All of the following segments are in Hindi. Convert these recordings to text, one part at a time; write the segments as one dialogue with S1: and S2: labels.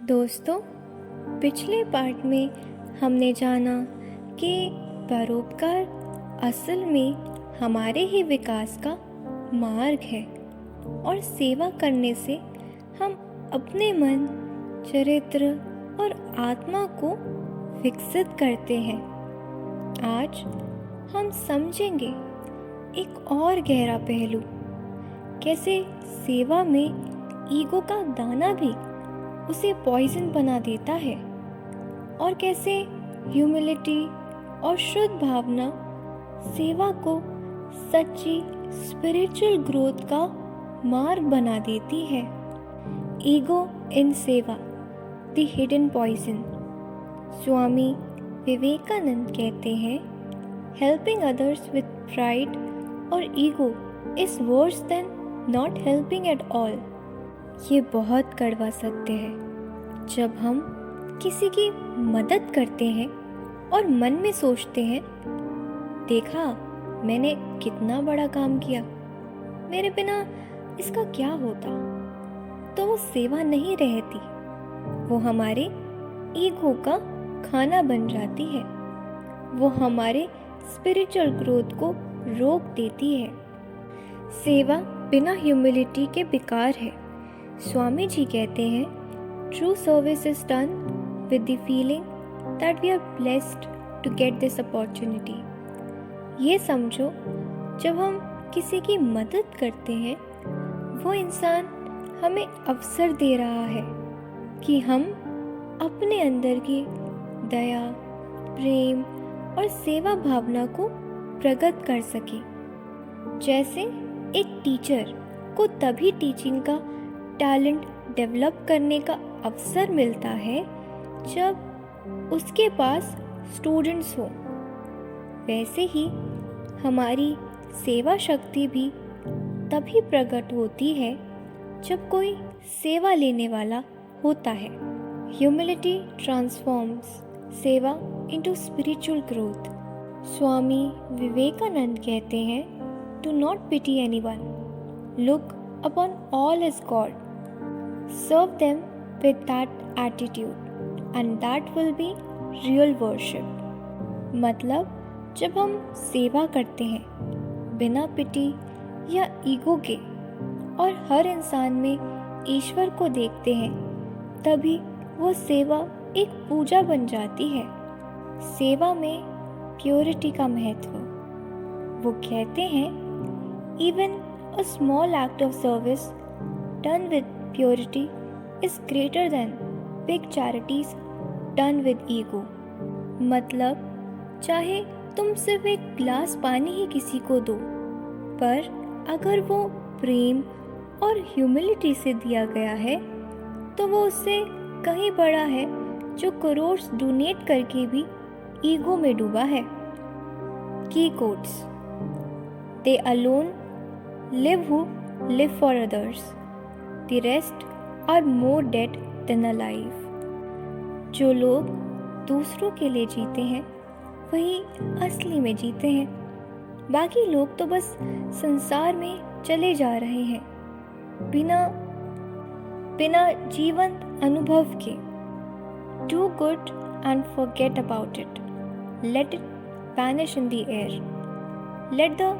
S1: दोस्तों, पिछले पार्ट में हमने जाना कि परोपकार असल में हमारे ही विकास का मार्ग है और सेवा करने से हम अपने मन, चरित्र और आत्मा को विकसित करते हैं। आज हम समझेंगे एक और गहरा पहलू, कैसे सेवा में ईगो का दाना भी उसे पॉइजन बना देता है और कैसे ह्यूमिलिटी और शुद्ध भावना सेवा को सच्ची स्पिरिचुअल ग्रोथ का मार्ग बना देती है। ईगो इन सेवा, द हिडन पॉइजन। स्वामी विवेकानंद कहते हैं, हेल्पिंग अदर्स विद प्राइड और ego is worse than not helping at all. ये बहुत कड़वा सत्य है। जब हम किसी की मदद करते हैं और मन में सोचते हैं, देखा मैंने कितना बड़ा काम किया, मेरे बिना इसका क्या होता, तो वो सेवा नहीं रहती, वो हमारे ईगो का खाना बन जाती है। वो हमारे स्पिरिचुअल ग्रोथ को रोक देती है। सेवा बिना ह्यूमिलिटी के बेकार है। स्वामी जी कहते हैं, true service is done with the feeling that we are blessed to get this opportunity. ये समझो, जब हम किसी की मदद करते हैं, वो इंसान हमें अवसर दे रहा है कि हम अपने अंदर की दया, प्रेम और सेवा भावना को प्रकट कर सकें। जैसे एक टीचर को तभी टीचिंग का टैलेंट डेवलप करने का अवसर मिलता है जब उसके पास स्टूडेंट्स हो, वैसे ही हमारी सेवा शक्ति भी तभी प्रकट होती है जब कोई सेवा लेने वाला होता है। ह्यूमिलिटी ट्रांसफॉर्म्स सेवा into spiritual growth. Swami Vivekananda कहते हैं, do not pity anyone, look upon all as God. Serve them with that attitude and that will be real worship. मतलब जब हम सेवा करते हैं बिना पिटी या ईगो के और हर इंसान में ईश्वर को देखते हैं, तभी वो सेवा एक पूजा बन जाती है। सेवा में प्योरिटी का महत्व। वो कहते हैं, even a small act of service done with purity is greater than big charities done with ego. मतलब चाहे तुम सिर्फ एक गिलास पानी ही किसी को दो, पर अगर वो प्रेम और ह्यूमिलिटी से दिया गया है, तो वो उससे कहीं बड़ा है जो करोड़ डोनेट करके भी ईगो में डूबा है। की quotes, they alone live who live for others, the rest are more dead than alive. जो लोग दूसरों के लिए जीते हैं, वही असली में जीते हैं। बाकी लोग तो बस संसार में चले जा रहे हैं, बिना जीवंत अनुभव के। Do good and forget about it. Let it vanish in the air. Let the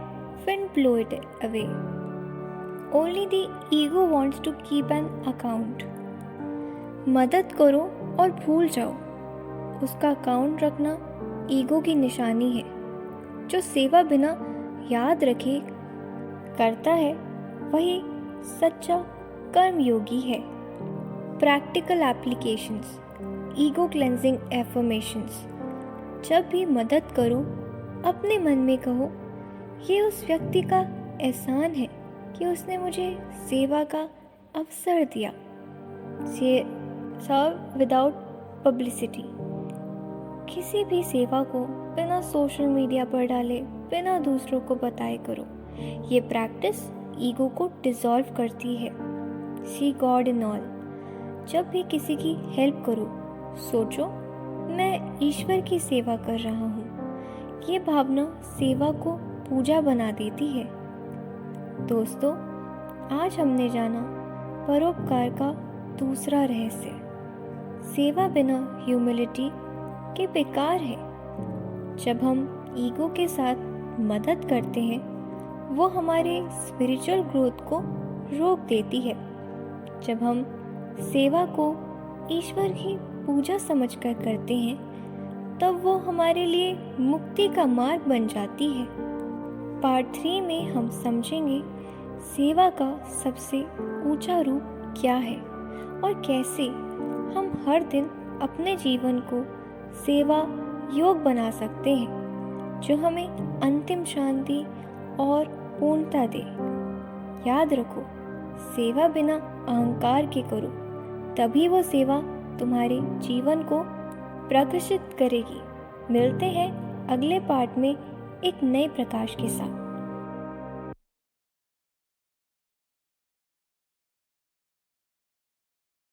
S1: wind blow it away. Only the ego wants to keep an account. मदद करो और भूल जाओ, उसका अकाउंट रखना ईगो की निशानी है। जो सेवा बिना याद रखे करता है, वही सच्चा कर्मयोगी है। Practical applications, ego cleansing affirmations. जब भी मदद करो, अपने मन में कहो, ये उस व्यक्ति का एहसान है कि उसने मुझे सेवा का अवसर दिया। सर्व विदाउट पब्लिसिटी। किसी भी सेवा को बिना सोशल मीडिया पर डाले, बिना दूसरों को बताए करो। ये प्रैक्टिस ईगो को डिसॉल्व करती है। सी गॉड इन ऑल। जब भी किसी की हेल्प करो, सोचो मैं ईश्वर की सेवा कर रहा हूँ। ये भावना सेवा को पूजा बना देती है। दोस्तों, आज हमने जाना परोपकार का दूसरा रहस्य, सेवा बिना ह्यूमिलिटी के बेकार है। जब हम ईगो के साथ मदद करते हैं, वो हमारे स्पिरिचुअल ग्रोथ को रोक देती है। जब हम सेवा को ईश्वर की पूजा समझकर करते हैं, तब वो हमारे लिए मुक्ति का मार्ग बन जाती है। पार्ट 3 में हम समझेंगे सेवा का सबसे ऊंचा रूप क्या है और कैसे हम हर दिन अपने जीवन को सेवा योग बना सकते हैं, जो हमें अंतिम शांति और पूर्णता दे। याद रखो, सेवा बिना अहंकार के करो, तभी वो सेवा तुम्हारे जीवन को प्रकाशित करेगी। मिलते हैं अगले पार्ट में एक नए प्रकाश के साथ।